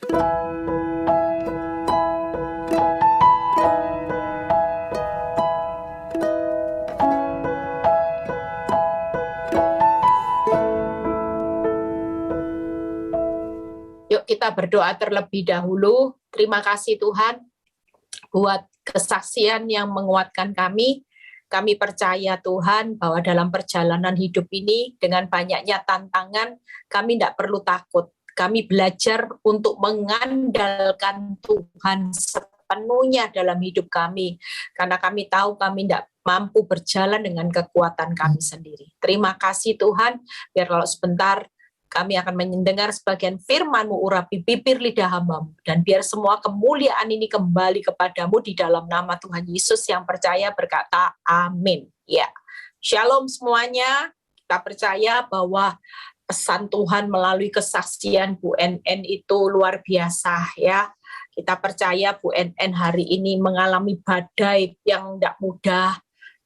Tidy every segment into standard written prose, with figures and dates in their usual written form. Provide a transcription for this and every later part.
Yuk kita berdoa terlebih dahulu. Terima kasih Tuhan buat kesaksian yang menguatkan kami. Kami percaya Tuhan bahwa dalam perjalanan hidup ini dengan banyaknya tantangan, kami tidak perlu takut. Kami belajar untuk mengandalkan Tuhan sepenuhnya dalam hidup kami. Karena kami tahu kami tidak mampu berjalan dengan kekuatan kami sendiri. Terima kasih Tuhan, biar kalau sebentar kami akan mendengar sebagian firman-Mu, urapi bibir lidah hamba-Mu, dan biar semua kemuliaan ini kembali kepadamu di dalam nama Tuhan Yesus. Yang percaya berkata amin. Ya, shalom semuanya. Kita percaya bahwa pesan Tuhan melalui kesaksian Bu NN itu luar biasa ya. Kita percaya Bu NN hari ini mengalami badai yang tidak mudah,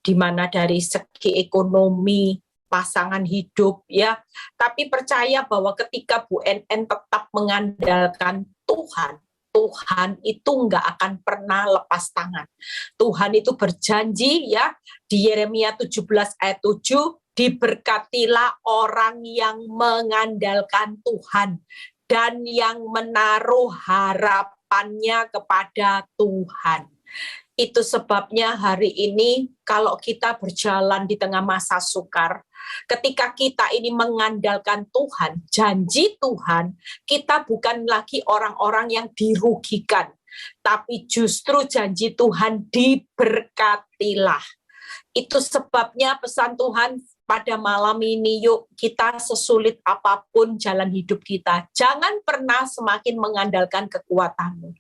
di mana dari segi ekonomi, pasangan hidup ya, tapi percaya bahwa ketika Bu NN tetap mengandalkan Tuhan, Tuhan itu nggak akan pernah lepas tangan. Tuhan itu berjanji ya, di Yeremia 17 ayat 7, diberkatilah orang yang mengandalkan Tuhan dan yang menaruh harapannya kepada Tuhan. Itu sebabnya hari ini kalau kita berjalan di tengah masa sukar, ketika kita ini mengandalkan Tuhan, janji Tuhan, kita bukan lagi orang-orang yang dirugikan, tapi justru janji Tuhan diberkatilah. Itu sebabnya pesan Tuhan pada malam ini, yuk kita sesulit apapun jalan hidup kita, jangan pernah semakin mengandalkan kekuatanmu.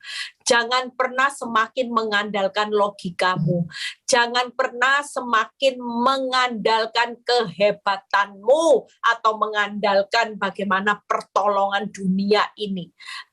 Jangan pernah semakin mengandalkan logikamu. Jangan pernah semakin mengandalkan kehebatanmu atau mengandalkan bagaimana pertolongan dunia ini.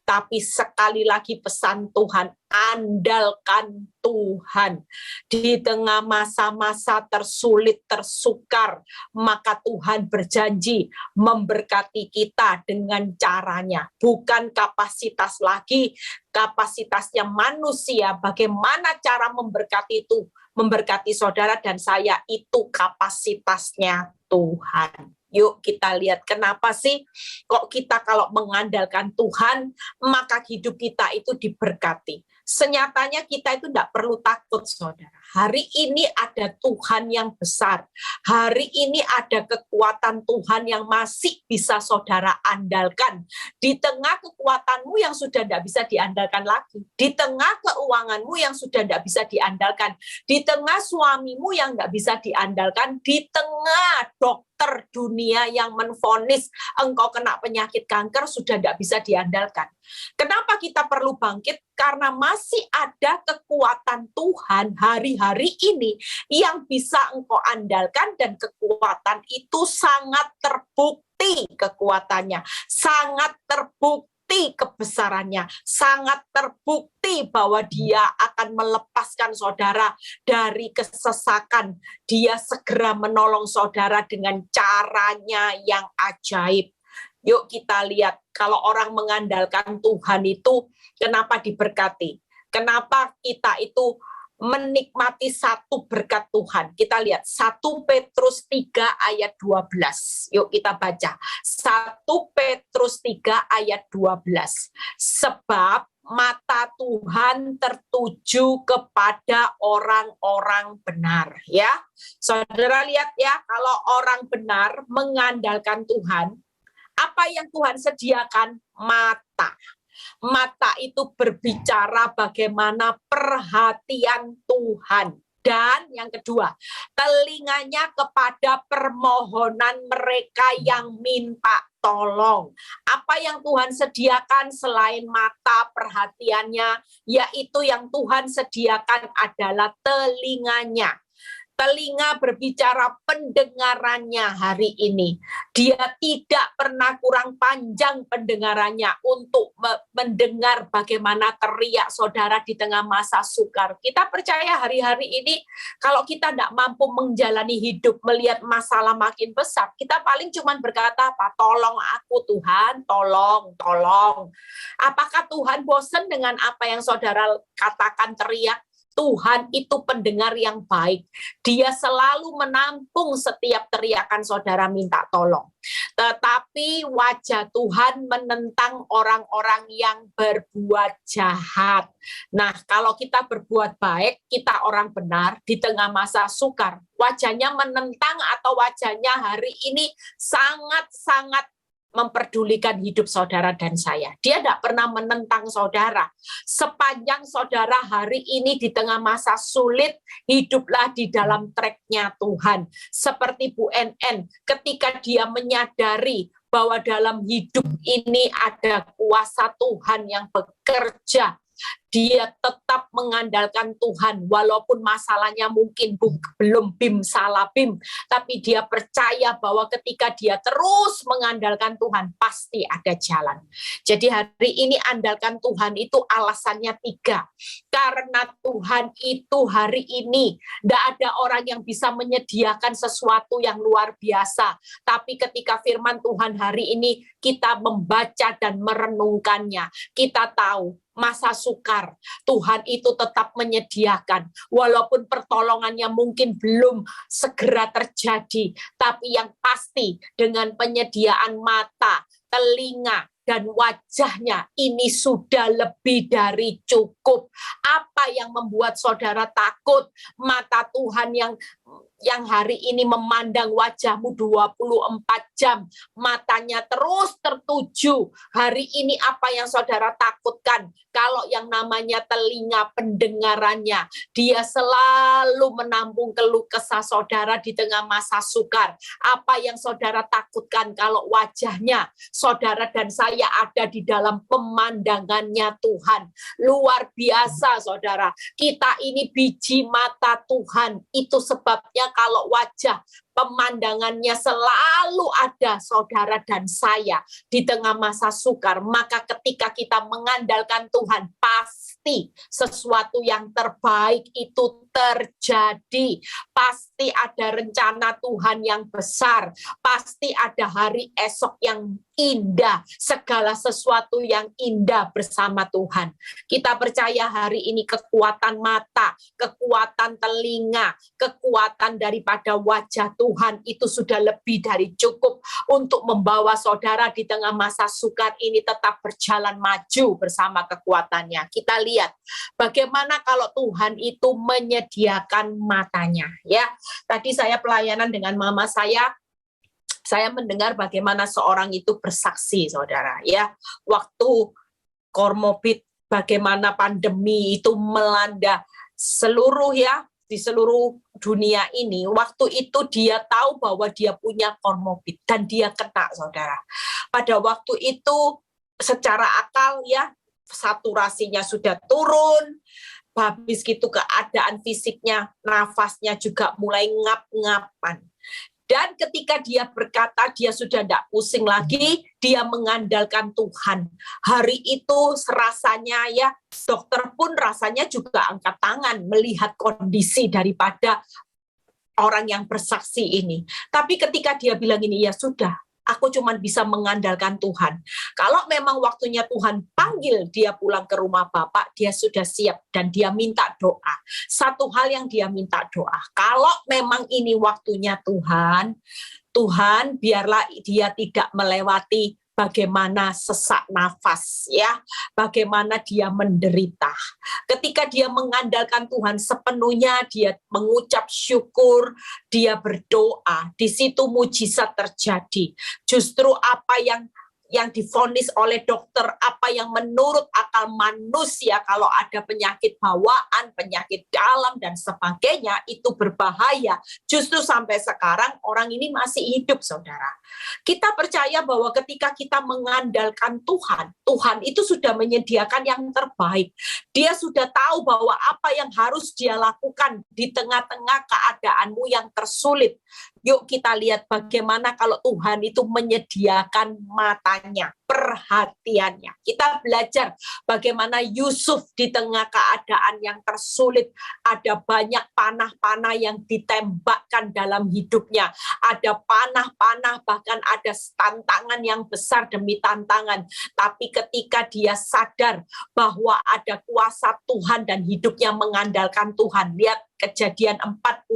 Tapi sekali lagi pesan Tuhan, andalkan Tuhan. Di tengah masa-masa tersulit, tersukar, maka Tuhan berjanji memberkati kita dengan caranya. Bukan kapasitas lagi, kapasitasnya manusia. Bagaimana cara memberkati itu? Memberkati saudara dan saya itu kapasitasnya Tuhan. Yuk kita lihat kenapa sih kok kita kalau mengandalkan Tuhan maka hidup kita itu diberkati. Senyatanya kita itu tidak perlu takut saudara. Hari ini ada Tuhan yang besar. Hari ini ada kekuatan Tuhan yang masih bisa saudara andalkan. Di tengah kekuatanmu yang sudah tidak bisa diandalkan lagi. Di tengah keuanganmu yang sudah tidak bisa diandalkan. Di tengah suamimu yang tidak bisa diandalkan. Di tengah dokter dunia yang menvonis engkau kena penyakit kanker sudah tidak bisa diandalkan. Kenapa kita perlu bangkit? Karena masih ada kekuatan Tuhan hari-hari ini yang bisa engkau andalkan dan kekuatan itu sangat terbukti kekuatannya, sangat terbukti kebesarannya, sangat terbukti bahwa dia akan melepaskan saudara dari kesesakan. Dia segera menolong saudara dengan caranya yang ajaib. Yuk kita lihat, kalau orang mengandalkan Tuhan itu, kenapa diberkati? Kenapa kita itu menikmati satu berkat Tuhan? Kita lihat, 1 Petrus 3 ayat 12. Yuk kita baca. 1 Petrus 3 ayat 12. Sebab mata Tuhan tertuju kepada orang-orang benar. Ya, saudara lihat ya, kalau orang benar mengandalkan Tuhan, apa yang Tuhan sediakan? Mata. Mata itu berbicara bagaimana perhatian Tuhan. Dan yang kedua, telinganya kepada permohonan mereka yang minta tolong. Apa yang Tuhan sediakan selain mata perhatiannya, yaitu yang Tuhan sediakan adalah telinganya. Telinga berbicara pendengarannya hari ini. Dia tidak pernah kurang panjang pendengarannya untuk mendengar bagaimana teriak saudara di tengah masa sukar. Kita percaya hari-hari ini kalau kita tidak mampu menjalani hidup, melihat masalah makin besar, kita paling cuma berkata apa? Tolong aku Tuhan, tolong, tolong. Apakah Tuhan bosan dengan apa yang saudara katakan teriak? Tuhan itu pendengar yang baik. Dia selalu menampung setiap teriakan saudara minta tolong. Tetapi wajah Tuhan menentang orang-orang yang berbuat jahat. Nah, kalau kita berbuat baik, kita orang benar di tengah masa sukar. Wajahnya menentang atau wajahnya hari ini sangat-sangat memperdulikan hidup saudara dan saya. Dia tidak pernah menentang saudara. Sepanjang saudara hari ini di tengah masa sulit, hiduplah di dalam track-nya Tuhan. Seperti Bu NN, ketika dia menyadari bahwa dalam hidup ini ada kuasa Tuhan yang bekerja, dia tetap mengandalkan Tuhan walaupun masalahnya mungkin belum bim salah bim, tapi dia percaya bahwa ketika dia terus mengandalkan Tuhan pasti ada jalan. Jadi hari ini andalkan Tuhan itu alasannya 3. Karena Tuhan itu hari ini tidak ada orang yang bisa menyediakan sesuatu yang luar biasa, tapi ketika firman Tuhan hari ini kita membaca dan merenungkannya, kita tahu masa sukar, Tuhan itu tetap menyediakan. Walaupun pertolongannya mungkin belum segera terjadi, tapi yang pasti dengan penyediaan mata, telinga, dan wajahnya ini sudah lebih dari cukup. Apa yang membuat saudara takut? Mata Tuhan yang hari ini memandang wajahmu 24 jam, matanya terus tertuju. Hari ini apa yang saudara takutkan? Kalau yang namanya telinga pendengarannya, dia selalu menampung keluh kesah saudara di tengah masa sukar. Apa yang saudara takutkan kalau wajahnya saudara dan saya ada di dalam pemandangannya Tuhan? Luar biasa saudara, kita ini biji mata Tuhan. Itu sebabnya kalau wajah pemandangannya selalu ada saudara dan saya di tengah masa sukar, maka ketika kita mengandalkan Tuhan, pasti sesuatu yang terbaik itu terjadi. Pasti ada rencana Tuhan yang besar, pasti ada hari esok yang indah, segala sesuatu yang indah bersama Tuhan. Kita percaya hari ini kekuatan mata, kekuatan telinga, kekuatan daripada wajah Tuhan itu sudah lebih dari cukup untuk membawa saudara di tengah masa sukar ini tetap berjalan maju bersama kekuatannya. Kita lihat bagaimana kalau Tuhan itu menyediakan matanya. Ya, tadi saya pelayanan dengan mama saya mendengar bagaimana seorang itu bersaksi, saudara. Ya, waktu komorbid, bagaimana pandemi itu melanda di seluruh dunia ini. Waktu itu dia tahu bahwa dia punya komorbid dan dia kena, saudara. Pada waktu itu secara akal ya, saturasinya sudah turun, habis gitu keadaan fisiknya, nafasnya juga mulai ngap-ngapan. Dan ketika dia berkata dia sudah tidak pusing lagi, dia mengandalkan Tuhan. Hari itu rasanya ya, dokter pun rasanya juga angkat tangan melihat kondisi daripada orang yang bersaksi ini. Tapi ketika dia bilang ini, ya sudah, aku cuma bisa mengandalkan Tuhan. Kalau memang waktunya Tuhan panggil dia pulang ke rumah Bapak, dia sudah siap dan dia minta doa. Satu hal yang dia minta doa, kalau memang ini waktunya Tuhan, biarlah dia tidak melewati bagaimana sesak nafas, ya, bagaimana dia menderita. Ketika dia mengandalkan Tuhan sepenuhnya, dia mengucap syukur, dia berdoa, di situ mujizat terjadi. Justru apa yang yang divonis oleh dokter, apa yang menurut akal manusia kalau ada penyakit bawaan, penyakit dalam dan sebagainya itu berbahaya. Justru sampai sekarang orang ini masih hidup, saudara. Kita percaya bahwa ketika kita mengandalkan Tuhan, Tuhan itu sudah menyediakan yang terbaik. Dia sudah tahu bahwa apa yang harus dia lakukan di tengah-tengah keadaanmu yang tersulit. Yuk kita lihat bagaimana kalau Tuhan itu menyediakan matanya, perhatiannya. Kita belajar bagaimana Yusuf di tengah keadaan yang tersulit, ada banyak panah-panah yang ditembakkan dalam hidupnya. Ada panah-panah, bahkan ada tantangan yang besar demi tantangan. Tapi ketika dia sadar bahwa ada kuasa Tuhan dan hidupnya mengandalkan Tuhan, lihat Kejadian 49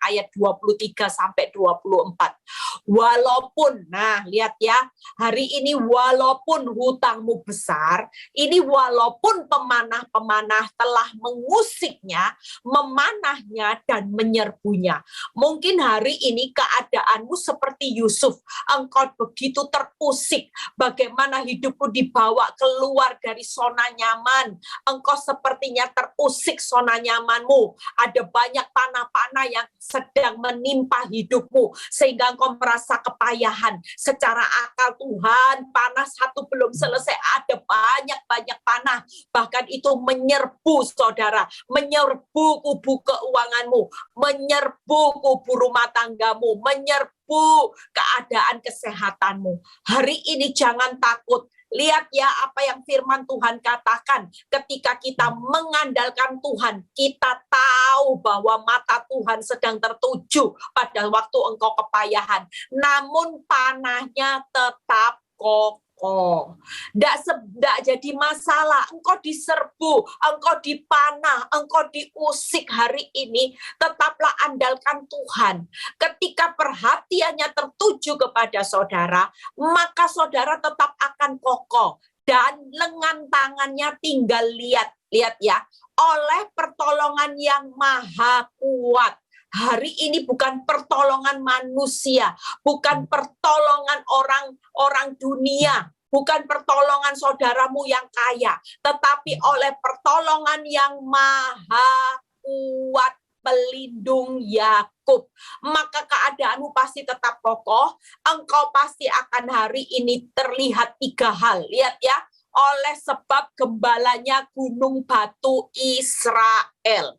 ayat 23 sampai 24. Walaupun, nah lihat ya, hari ini walaupun hutangmu besar, ini walaupun pemanah-pemanah telah mengusiknya, memanahnya dan menyerbunya. Mungkin hari ini keadaanmu seperti Yusuf, engkau begitu terusik, bagaimana hidupmu dibawa keluar dari zona nyaman, engkau sepertinya terusik zona nyamanmu. Ada banyak panah-panah yang sedang menimpa hidupmu, sehingga engkau merasa kepayahan. Secara akal Tuhan, panah satu belum selesai, ada banyak panah. Bahkan itu menyerbu saudara, menyerbu kubu keuanganmu, menyerbu kubu rumah tanggamu, menyerbu keadaan kesehatanmu. Hari ini jangan takut. Lihat ya apa yang firman Tuhan katakan. Ketika kita mengandalkan Tuhan, kita tahu bahwa mata Tuhan sedang tertuju pada waktu engkau kepayahan. Namun panahnya tetap kokoh. Tidak jadi masalah, engkau diserbu, engkau dipanah, engkau diusik hari ini, tetaplah andalkan Tuhan. Ketika perhatiannya tertuju kepada saudara, maka saudara tetap akan kokoh. Dan lengan tangannya tinggal lihat ya, oleh pertolongan yang maha kuat. Hari ini bukan pertolongan manusia, bukan pertolongan orang dunia, bukan pertolongan saudaramu yang kaya, tetapi oleh pertolongan yang maha kuat, pelindung Yakub. Maka keadaanmu pasti tetap kokoh, engkau pasti akan hari ini terlihat 3 hal. Lihat ya, oleh sebab gembalanya gunung batu Israel.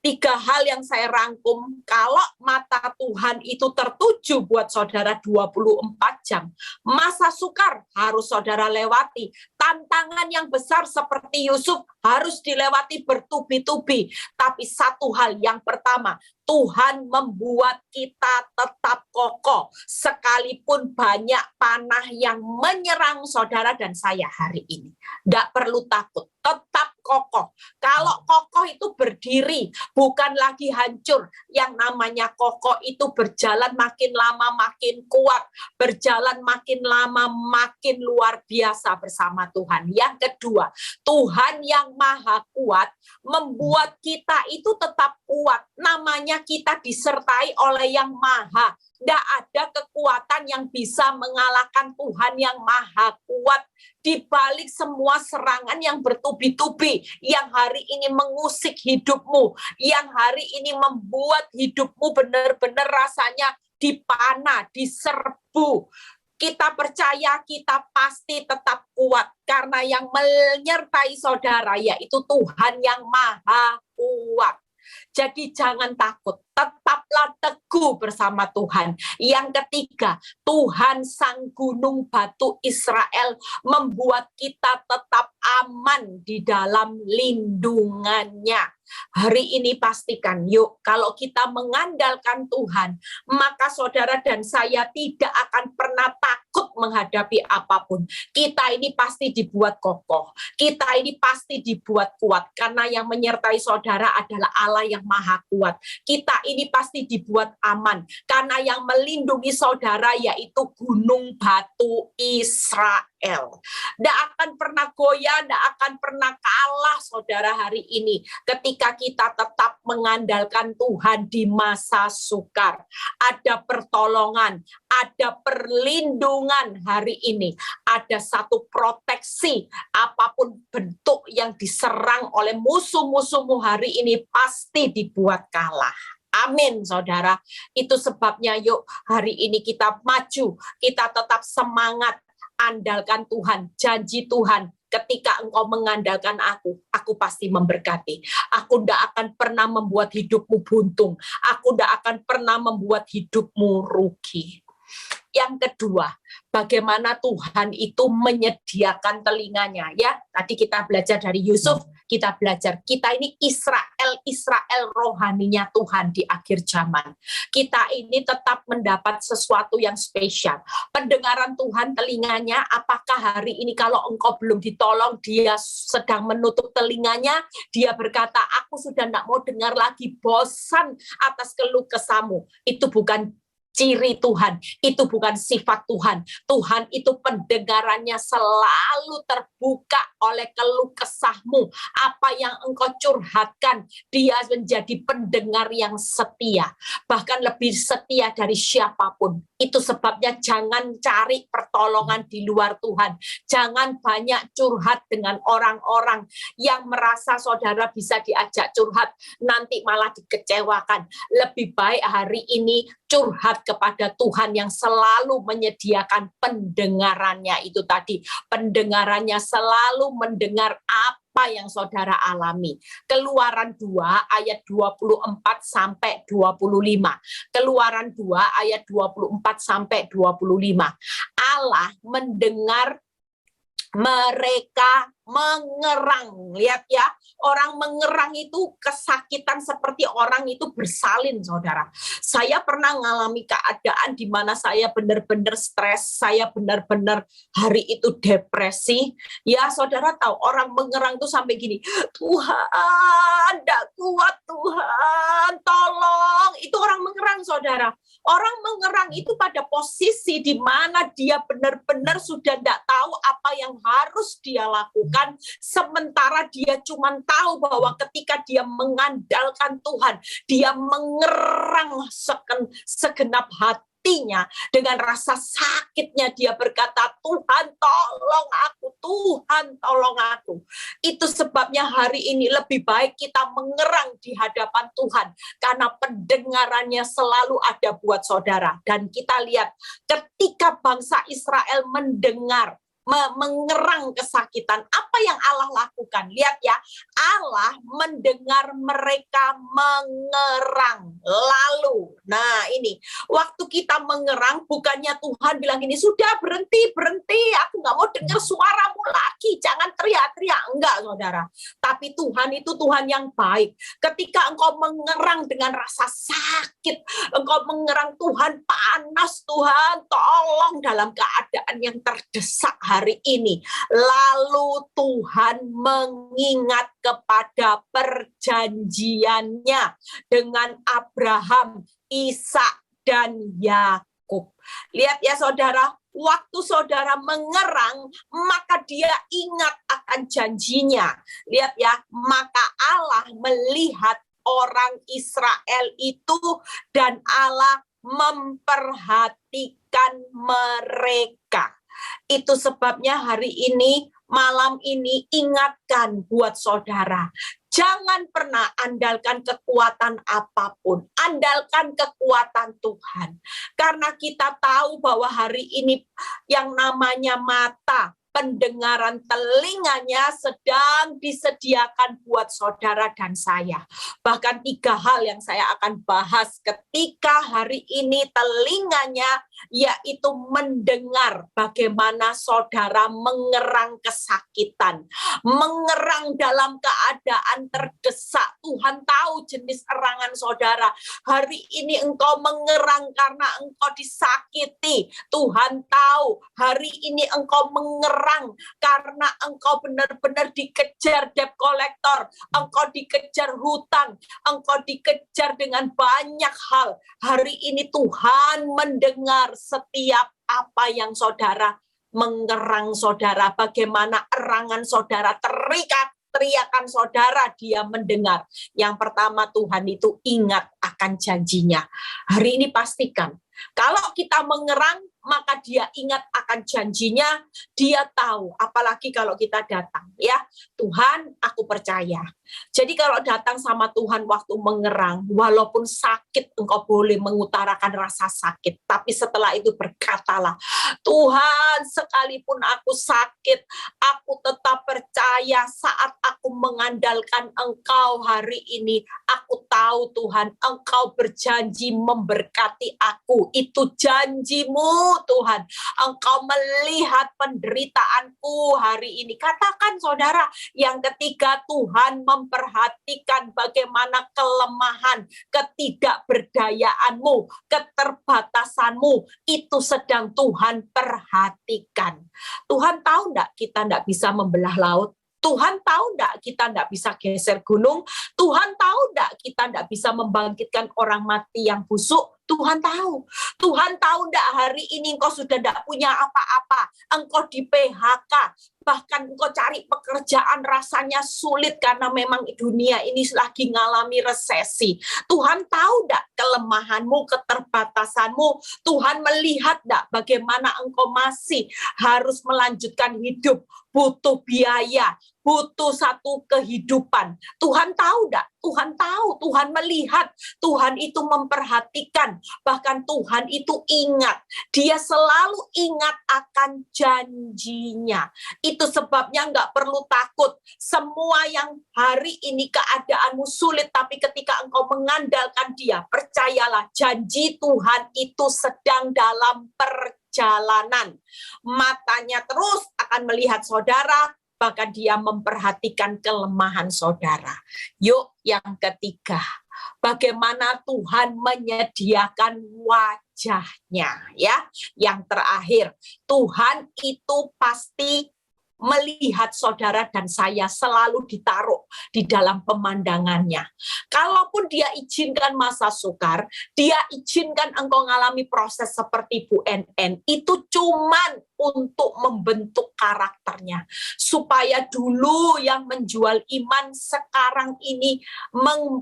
3 hal yang saya rangkum, kalau mata Tuhan itu tertuju buat saudara 24 jam, masa sukar harus saudara lewati, tantangan yang besar seperti Yusuf harus dilewati bertubi-tubi, tapi satu hal yang pertama, Tuhan membuat kita tetap kokoh, sekalipun banyak panah yang menyerang saudara dan saya hari ini. Tidak perlu takut, tetap kokoh. Kalau kokoh itu berdiri, bukan lagi hancur. Yang namanya kokoh itu berjalan makin lama makin kuat, berjalan makin lama makin luar biasa bersama Tuhan. Yang kedua, Tuhan yang maha kuat membuat kita itu tetap kuat. Namanya kita disertai oleh yang maha. Tidak ada kekuatan yang bisa mengalahkan Tuhan yang maha kuat. Di balik semua serangan yang bertubi-tubi, yang hari ini mengusik hidupmu, yang hari ini membuat hidupmu benar-benar rasanya dipanah, diserbu. Kita percaya kita pasti tetap kuat, karena yang menyertai saudara yaitu Tuhan yang maha kuat. Jadi jangan takut, tetaplah teguh bersama Tuhan. Yang ketiga, Tuhan sang gunung batu Israel membuat kita tetap aman di dalam lindungannya. Hari ini pastikan, yuk, kalau kita mengandalkan Tuhan, maka saudara dan saya tidak akan pernah takut menghadapi apapun. Kita ini pasti dibuat kokoh, kita ini pasti dibuat kuat, karena yang menyertai saudara adalah Allah yang maha kuat. Kita ini pasti dibuat aman, karena yang melindungi saudara yaitu gunung batu Israel. Tidak akan pernah goyah Saudara tidak akan pernah kalah, saudara, hari ini. Ketika kita tetap mengandalkan Tuhan di masa sukar. Ada pertolongan, ada perlindungan hari ini. Ada satu proteksi, apapun bentuk yang diserang oleh musuh-musuhmu hari ini pasti dibuat kalah. Amin, saudara. Itu sebabnya yuk hari ini kita maju, kita tetap semangat, andalkan Tuhan, janji Tuhan. Ketika engkau mengandalkan aku pasti memberkati. Aku tidak akan pernah membuat hidupmu buntung. Aku tidak akan pernah membuat hidupmu rugi. Yang kedua, bagaimana Tuhan itu menyediakan telinganya. Ya, tadi kita belajar dari Yusuf, kita belajar kita ini Israel rohaninya Tuhan di akhir zaman. Kita ini tetap mendapat sesuatu yang spesial. Pendengaran Tuhan telinganya, apakah hari ini kalau engkau belum ditolong, dia sedang menutup telinganya, dia berkata, aku sudah tidak mau dengar lagi, bosan atas keluh kesahmu. Itu bukan ciri Tuhan, itu bukan sifat Tuhan. Tuhan itu pendengarannya selalu terbuka oleh keluh kesahmu. Apa yang engkau curhatkan, dia menjadi pendengar yang setia. Bahkan lebih setia dari siapapun. Itu sebabnya jangan cari pertolongan di luar Tuhan. Jangan banyak curhat dengan orang-orang yang merasa saudara bisa diajak curhat, nanti malah dikecewakan. Lebih baik hari ini curhat kepada Tuhan yang selalu menyediakan pendengarannya itu tadi. Pendengarannya selalu mendengar apa yang saudara alami. Keluaran 2 ayat 24 sampai 25. Keluaran 2 ayat 24 sampai 25. Allah mendengar mereka mengerang. Lihat ya, orang mengerang itu kesakitan seperti orang itu bersalin, saudara. Saya pernah mengalami keadaan di mana saya benar-benar stres, saya benar-benar hari itu depresi. Ya, saudara tahu orang mengerang itu sampai gini, Tuhan, tidak kuat Tuhan, tolong. Itu orang mengerang, saudara. Orang mengerang itu pada posisi di mana dia benar-benar sudah tidak tahu apa yang harus dia lakukan, sementara dia cuma tahu bahwa ketika dia mengandalkan Tuhan, dia mengerang segenap hatinya dengan rasa sakitnya. Dia berkata, Tuhan tolong aku, Tuhan tolong aku. Itu sebabnya hari ini lebih baik kita mengerang di hadapan Tuhan, karena pendengarannya selalu ada buat saudara. Dan kita lihat ketika bangsa Israel mengerang kesakitan, apa yang Allah lakukan? Lihat ya, Allah mendengar mereka mengerang. Lalu, nah ini, waktu kita mengerang, bukannya Tuhan bilang gini, sudah berhenti, aku nggak mau dengar suaramu lagi, jangan teriak-teriak. Enggak, saudara. Tapi Tuhan itu Tuhan yang baik. Ketika engkau mengerang dengan rasa sakit, engkau mengerang, Tuhan panas, Tuhan tolong dalam keadaan yang terdesak hari ini. Lalu Tuhan mengingat kepada perjanjiannya dengan Abraham, Ishak, dan Yakub. Lihat ya saudara, waktu saudara mengerang, maka dia ingat akan janjinya. Lihat ya, maka Allah melihat orang Israel itu dan Allah memperhatikan mereka. Itu sebabnya hari ini, malam ini, ingatkan buat saudara. Jangan pernah andalkan kekuatan apapun. Andalkan kekuatan Tuhan. Karena kita tahu bahwa hari ini yang namanya mata, pendengaran telinganya sedang disediakan buat saudara dan saya. Bahkan 3 hal yang saya akan bahas ketika hari ini telinganya, yaitu mendengar bagaimana saudara mengerang kesakitan, mengerang dalam keadaan terdesak. Tuhan tahu jenis erangan saudara. Hari ini engkau mengerang karena engkau disakiti. Tuhan tahu hari ini engkau mengerang karena engkau benar-benar dikejar debt collector, engkau dikejar hutang, engkau dikejar dengan banyak hal. Hari ini Tuhan mendengar setiap apa yang saudara mengerang saudara, bagaimana erangan saudara teriakan saudara dia mendengar. Yang pertama, Tuhan itu ingat akan janjinya. Hari ini pastikan, kalau kita mengerang, maka dia ingat akan janjinya, dia tahu, apalagi kalau kita datang, ya, Tuhan, aku percaya. Jadi kalau datang sama Tuhan waktu mengerang, walaupun sakit, engkau boleh mengutarakan rasa sakit, tapi setelah itu berkatalah, Tuhan, sekalipun aku sakit, aku tetap percaya saat aku mengandalkan Engkau hari ini, aku tahu Tuhan, Engkau berjanji memberkati aku, itu janjimu Tuhan, Engkau melihat penderitaanku hari ini. Katakan saudara, yang ketiga, Tuhan memperhatikan bagaimana kelemahan, ketidakberdayaanmu, keterbatasanmu, itu sedang Tuhan perhatikan. Tuhan tahu enggak kita enggak bisa membelah laut? Tuhan tahu enggak kita enggak bisa geser gunung? Tuhan tahu enggak kita enggak bisa membangkitkan orang mati yang busuk? Tuhan tahu. Tuhan tahu enggak hari ini engkau sudah enggak punya apa-apa. Engkau di PHK. Bahkan engkau cari pekerjaan rasanya sulit karena memang dunia ini lagi ngalami resesi. Tuhan tahu enggak kelemahanmu, keterbatasanmu? Tuhan melihat enggak bagaimana engkau masih harus melanjutkan hidup, butuh biaya, butuh satu kehidupan. Tuhan tahu enggak? Tuhan tahu, Tuhan melihat, Tuhan itu memperhatikan, bahkan Tuhan itu ingat. Dia selalu ingat akan janjinya. Itu sebabnya enggak perlu takut. Semua yang hari ini keadaanmu sulit, tapi ketika engkau mengandalkan Dia, percayalah, janji Tuhan itu sedang dalam perjalanan. Matanya terus akan melihat saudara, bahkan dia memperhatikan kelemahan saudara. Yuk, yang ketiga, bagaimana Tuhan menyediakan wajahnya, ya. Yang terakhir, Tuhan itu pasti melihat saudara dan saya selalu ditaruh di dalam pemandangannya. Kalaupun dia izinkan masa sukar, dia izinkan engkau mengalami proses seperti Bu NN, itu cuman untuk membentuk karakternya. Supaya dulu yang menjual iman sekarang ini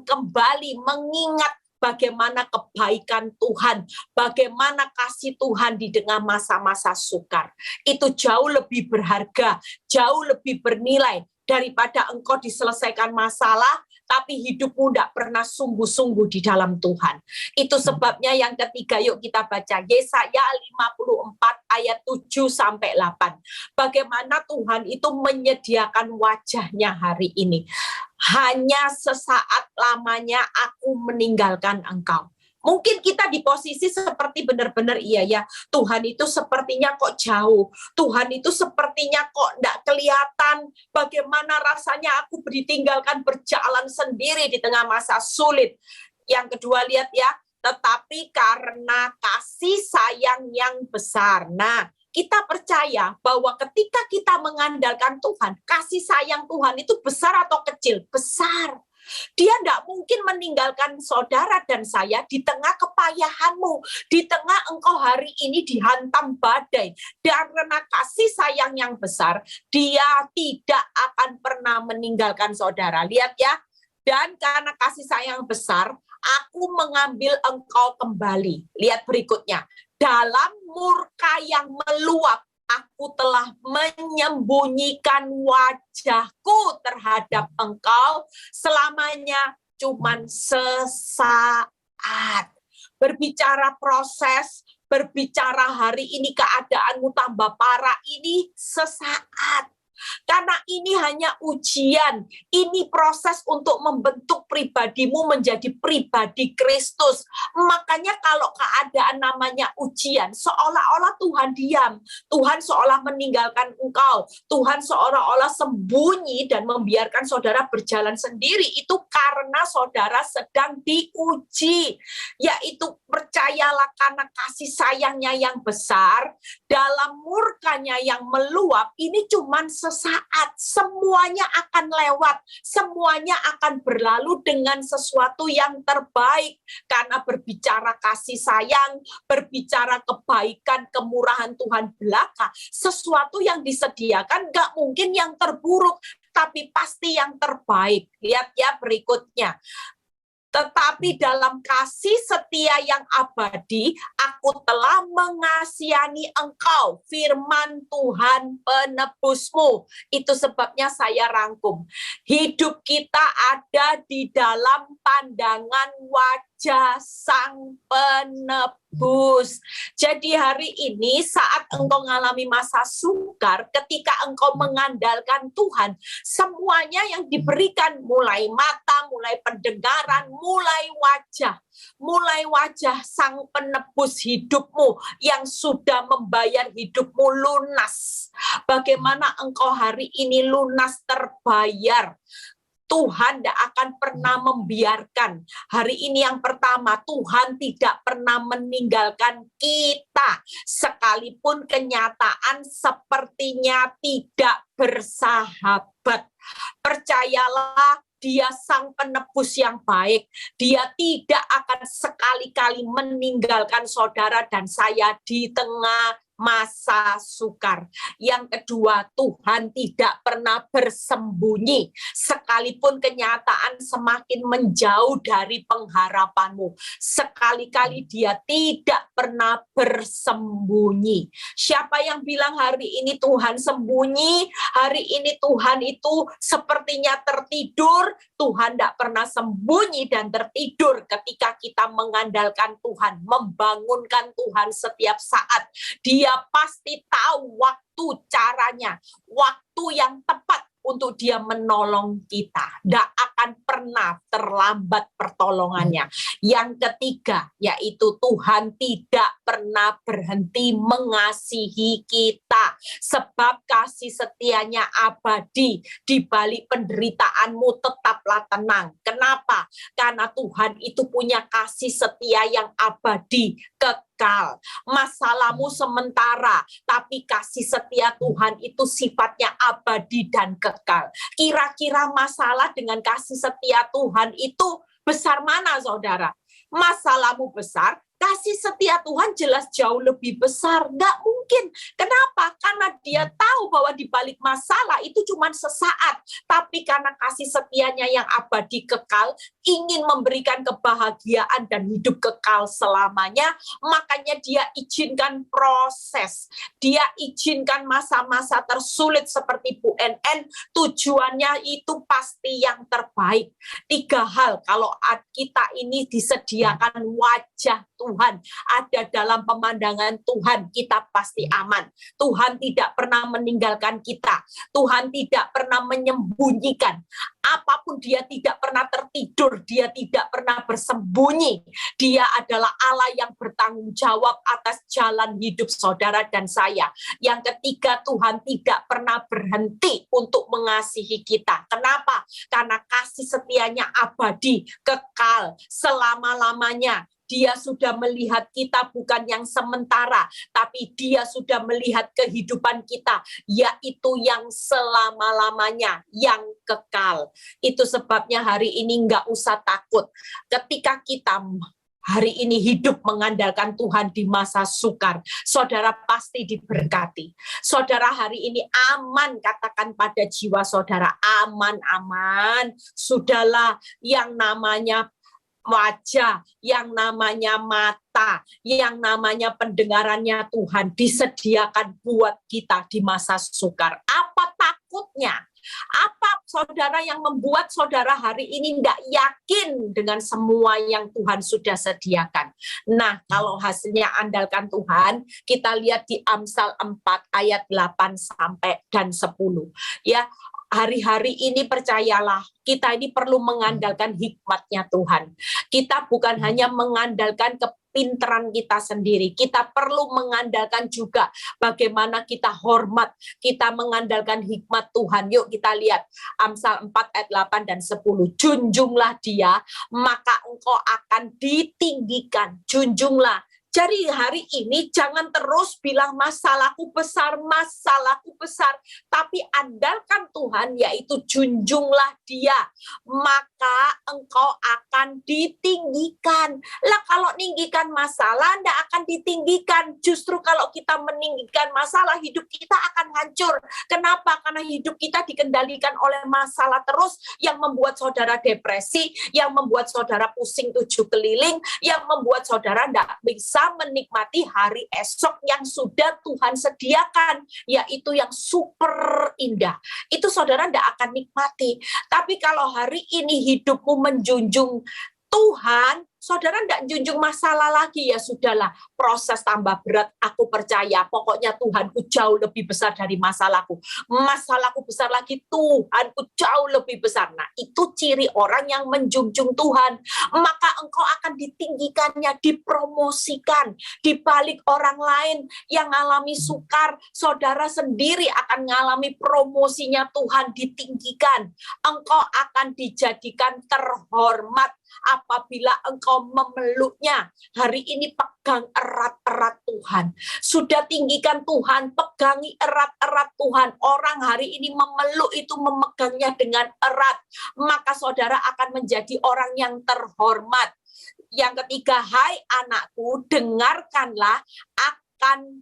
kembali mengingat bagaimana kebaikan Tuhan, bagaimana kasih Tuhan di tengah masa-masa sukar. Itu jauh lebih berharga, jauh lebih bernilai daripada engkau diselesaikan masalah, tapi hidupmu tidak pernah sungguh-sungguh di dalam Tuhan. Itu sebabnya yang ketiga, yuk kita baca Yesaya 54 ayat 7-8. Bagaimana Tuhan itu menyediakan wajahnya hari ini. Hanya sesaat lamanya aku meninggalkan engkau. Mungkin kita di posisi seperti benar-benar iya ya, Tuhan itu sepertinya kok jauh, Tuhan itu sepertinya kok enggak kelihatan, bagaimana rasanya aku ditinggalkan berjalan sendiri di tengah masa sulit. Yang kedua, lihat ya, tetapi karena kasih sayang yang besar. Nah, kita percaya bahwa ketika kita mengandalkan Tuhan, kasih sayang Tuhan itu besar atau kecil? Besar. Dia tidak mungkin meninggalkan saudara dan saya di tengah kepayahanmu, di tengah engkau hari ini dihantam badai. Dan karena kasih sayang yang besar, dia tidak akan pernah meninggalkan saudara. Lihat ya, dan karena kasih sayang besar, aku mengambil engkau kembali. Lihat berikutnya, dalam murka yang meluap, aku telah menyembunyikan wajahku terhadap engkau selamanya, cuman sesaat. Berbicara proses, berbicara hari ini keadaanmu tambah parah, ini sesaat. Karena ini hanya ujian, ini proses untuk membentuk pribadimu menjadi pribadi Kristus. Makanya kalau keadaan namanya ujian, seolah-olah Tuhan diam, Tuhan seolah meninggalkan engkau, Tuhan seolah-olah sembunyi dan membiarkan saudara berjalan sendiri, itu karena saudara sedang diuji. Yaitu percayalah, karena kasih sayangnya yang besar, dalam murkanya yang meluap, ini cuman sesaat semuanya akan lewat, semuanya akan berlalu dengan sesuatu yang terbaik. Karena berbicara kasih sayang, berbicara kebaikan, kemurahan Tuhan belaka, sesuatu yang disediakan gak mungkin yang terburuk, tapi pasti yang terbaik. Lihat ya berikutnya. Tetapi dalam kasih setia yang abadi, aku telah mengasihani engkau, firman Tuhan penebusmu. Itu sebabnya saya rangkum. Hidup kita ada di dalam pandangan wajah Sang Penebus. Jadi hari ini saat engkau mengalami masa sukar, ketika engkau mengandalkan Tuhan, semuanya yang diberikan, mulai mata, mulai pendengaran, mulai wajah Sang Penebus hidupmu yang sudah membayar hidupmu lunas. Bagaimana engkau hari ini lunas terbayar? Tuhan tidak akan pernah membiarkan. Hari ini yang pertama, Tuhan tidak pernah meninggalkan kita. Sekalipun kenyataan sepertinya tidak bersahabat. Percayalah, Dia Sang Penebus yang baik. Dia tidak akan sekali-kali meninggalkan saudara dan saya di tengah masa sukar. Yang kedua, Tuhan tidak pernah bersembunyi. Sekalipun kenyataan semakin menjauh dari pengharapanmu, sekali-kali Dia tidak pernah bersembunyi. Siapa yang bilang hari ini Tuhan sembunyi, hari ini Tuhan itu sepertinya tertidur? Tuhan tidak pernah sembunyi dan tertidur ketika kita mengandalkan Tuhan, membangunkan Tuhan setiap saat. Dia pasti tahu waktu, caranya, waktu yang tepat untuk Dia menolong kita. Tidak akan pernah terlambat pertolongannya. Yang ketiga, yaitu Tuhan tidak pernah berhenti mengasihi kita. Sebab kasih setianya abadi. Di balik penderitaanmu tetaplah tenang. Kenapa? Karena Tuhan itu punya kasih setia yang abadi, kekal. Masalahmu sementara, tapi kasih setia Tuhan itu sifatnya abadi dan kekal. Kira-kira masalah dengan kasih setia Tuhan itu besar mana, saudara? Masalahmu besar, kasih setia Tuhan jelas jauh lebih besar. Nggak mungkin. Kenapa? Karena Dia tahu bahwa di balik masalah itu cuma sesaat. Tapi karena kasih setianya yang abadi kekal, ingin memberikan kebahagiaan dan hidup kekal selamanya, makanya Dia izinkan proses. Dia izinkan masa-masa tersulit seperti Bu NN, tujuannya itu pasti yang terbaik. 3 hal, kalau kita ini disediakan wajah Tuhan, ada dalam pemandangan Tuhan, kita pasti aman. Tuhan tidak pernah meninggalkan kita. Tuhan tidak pernah menyembunyikan. Apapun Dia tidak pernah tertidur, Dia tidak pernah bersembunyi. Dia adalah Allah yang bertanggung jawab atas jalan hidup saudara dan saya. Yang ketiga, Tuhan tidak pernah berhenti untuk mengasihi kita. Kenapa? Karena kasih setianya abadi, kekal, selama-lamanya. Dia sudah melihat kita bukan yang sementara, tapi Dia sudah melihat kehidupan kita, yaitu yang selama-lamanya, yang kekal. Itu sebabnya hari ini nggak usah takut. Ketika kita hari ini hidup mengandalkan Tuhan di masa sukar, saudara pasti diberkati. Saudara hari ini aman, katakan pada jiwa saudara, aman-aman. Sudahlah, yang namanya wajah, yang namanya mata, yang namanya pendengarannya Tuhan disediakan buat kita di masa sukar. Apa takutnya? Apa saudara yang membuat saudara hari ini tidak yakin dengan semua yang Tuhan sudah sediakan? Nah, kalau hasilnya andalkan Tuhan, kita lihat di Amsal 4 ayat 8 sampai dan 10. Ya, hari-hari ini percayalah, kita ini perlu mengandalkan hikmat-Nya Tuhan. Kita bukan hanya mengandalkan kepintaran kita sendiri, kita perlu mengandalkan juga bagaimana kita hormat, kita mengandalkan hikmat Tuhan. Yuk kita lihat Amsal 4 ayat 8 dan 10. Junjunglah Dia, maka engkau akan ditinggikan. Junjunglah, Jadi hari ini jangan terus bilang masalahku besar, tapi andalkan Tuhan, yaitu junjunglah Dia, maka engkau akan ditinggikan. Lah kalau meninggikan masalah, tidak akan ditinggikan. Justru kalau kita meninggikan masalah, hidup kita akan hancur. Kenapa? Karena hidup kita dikendalikan oleh masalah terus, yang membuat saudara depresi, yang membuat saudara pusing 7 keliling, yang membuat saudara tidak bisa menikmati hari esok yang sudah Tuhan sediakan, yaitu yang super indah. Itu saudara tidak akan nikmati. Tapi kalau hari ini hidupmu menjunjung Tuhan, saudara tidak junjung masalah lagi, ya sudahlah, proses tambah berat, aku percaya, pokoknya Tuhanku jauh lebih besar dari masalahku. Masalahku besar lagi, Tuhanku jauh lebih besar. Nah, itu ciri orang yang menjunjung Tuhan. Maka engkau akan ditinggikannya, dipromosikan. Di balik orang lain yang mengalami sukar, saudara sendiri akan mengalami promosinya Tuhan, ditinggikan. Engkau akan dijadikan terhormat apabila engkau memeluknya. Hari ini pegang erat-erat Tuhan. Sudah tinggikan Tuhan, pegangi erat-erat Tuhan. Orang hari ini memeluk itu memegangnya dengan erat. Maka saudara akan menjadi orang yang terhormat. Yang ketiga, hai anakku, dengarkanlah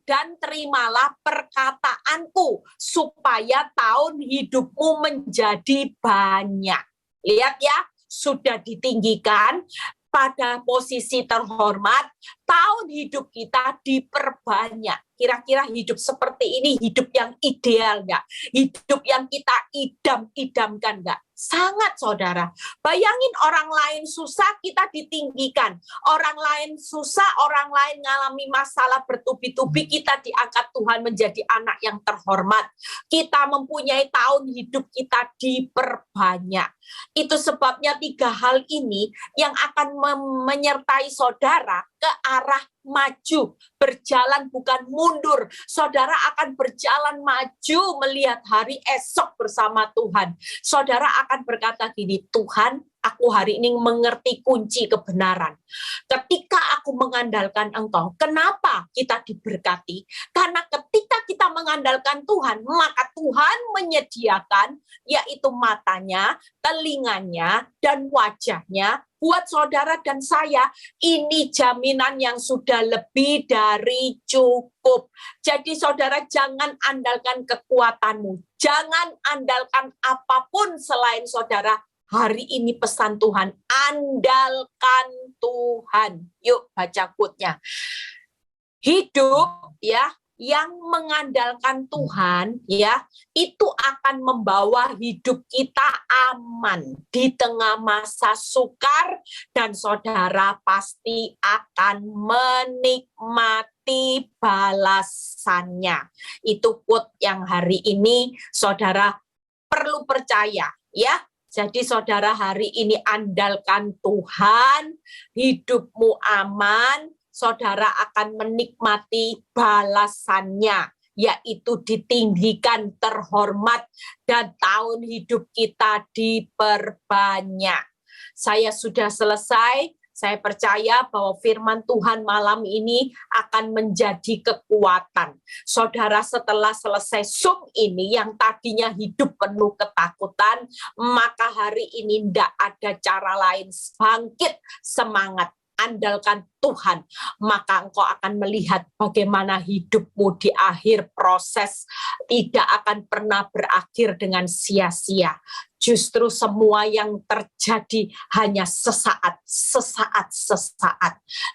dan terimalah perkataanku, supaya tahun hidupmu menjadi banyak. Lihat ya, sudah ditinggikan pada posisi terhormat, tahun hidup kita diperbanyak. Kira-kira hidup seperti ini hidup yang ideal nggak? Hidup yang kita idam-idamkan nggak? Sangat, saudara. Bayangin orang lain susah, kita ditinggikan. Orang lain susah, orang lain ngalami masalah bertubi-tubi, kita diangkat Tuhan menjadi anak yang terhormat. Kita mempunyai tahun hidup kita diperbanyak. Itu sebabnya 3 hal ini yang akan menyertai saudara ke arah maju, berjalan bukan mundur. Saudara akan berjalan maju melihat hari esok bersama Tuhan. Saudara akan berkata gini, Tuhan, aku hari ini mengerti kunci kebenaran. Ketika aku mengandalkan Engkau, kenapa kita diberkati? Karena ketika kita mengandalkan Tuhan, maka Tuhan menyediakan, yaitu matanya, telinganya, dan wajahnya, buat saudara dan saya. Ini jaminan yang sudah lebih dari cukup. Jadi saudara, jangan andalkan kekuatanmu. Jangan andalkan apapun selain saudara. Hari ini pesan Tuhan, andalkan Tuhan. Yuk baca quote-nya. Hidup ya yang mengandalkan Tuhan ya, itu akan membawa hidup kita aman di tengah masa sukar, dan saudara pasti akan menikmati balasannya. Itu quote yang hari ini saudara perlu percaya ya. Jadi saudara hari ini andalkan Tuhan, hidupmu aman, saudara akan menikmati balasannya, yaitu ditinggikan, terhormat, dan tahun hidup kita diperbanyak. Saya sudah selesai. Saya percaya bahwa firman Tuhan malam ini akan menjadi kekuatan. Saudara, setelah selesai Zoom ini yang tadinya hidup penuh ketakutan, maka hari ini tidak ada cara lain. Bangkit semangat. Andalkan Tuhan, maka engkau akan melihat bagaimana hidupmu di akhir proses tidak akan pernah berakhir dengan sia-sia. Justru semua yang terjadi hanya sesaat.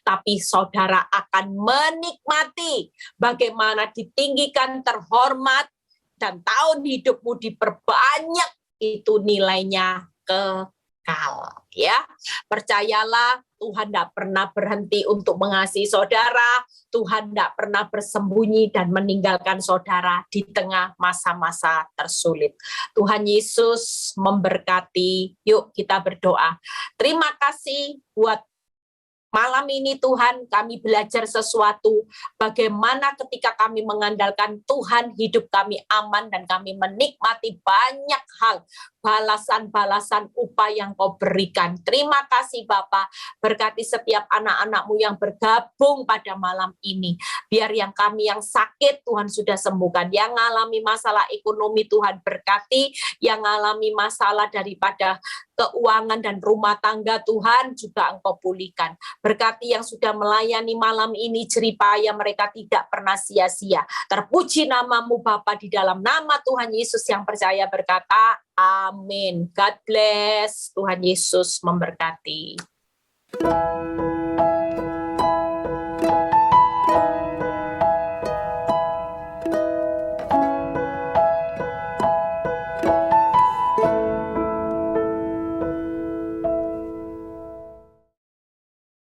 Tapi saudara akan menikmati bagaimana ditinggikan, terhormat, dan tahun hidupmu diperbanyak. Itu nilainya kekal. Ya, percayalah, Tuhan tidak pernah berhenti untuk mengasihi saudara. Tuhan tidak pernah bersembunyi dan meninggalkan saudara di tengah masa-masa tersulit. Tuhan Yesus memberkati. Yuk kita berdoa. Terima kasih buat Malam ini Tuhan, kami belajar sesuatu, bagaimana ketika kami mengandalkan Tuhan, hidup kami aman dan kami menikmati banyak hal, balasan-balasan upah yang Kau berikan. Terima kasih Bapa, berkati setiap anak-anak-Mu yang bergabung pada malam ini. Biar yang kami yang sakit Tuhan sudah sembuhkan, yang mengalami masalah ekonomi Tuhan berkati, yang mengalami masalah daripada keuangan dan rumah tangga Tuhan juga Engkau pulihkan. Berkati yang sudah melayani malam ini, jeripaya mereka tidak pernah sia-sia. Terpuji nama-Mu Bapa, di dalam nama Tuhan Yesus yang percaya berkata, amin. God bless. Tuhan Yesus memberkati.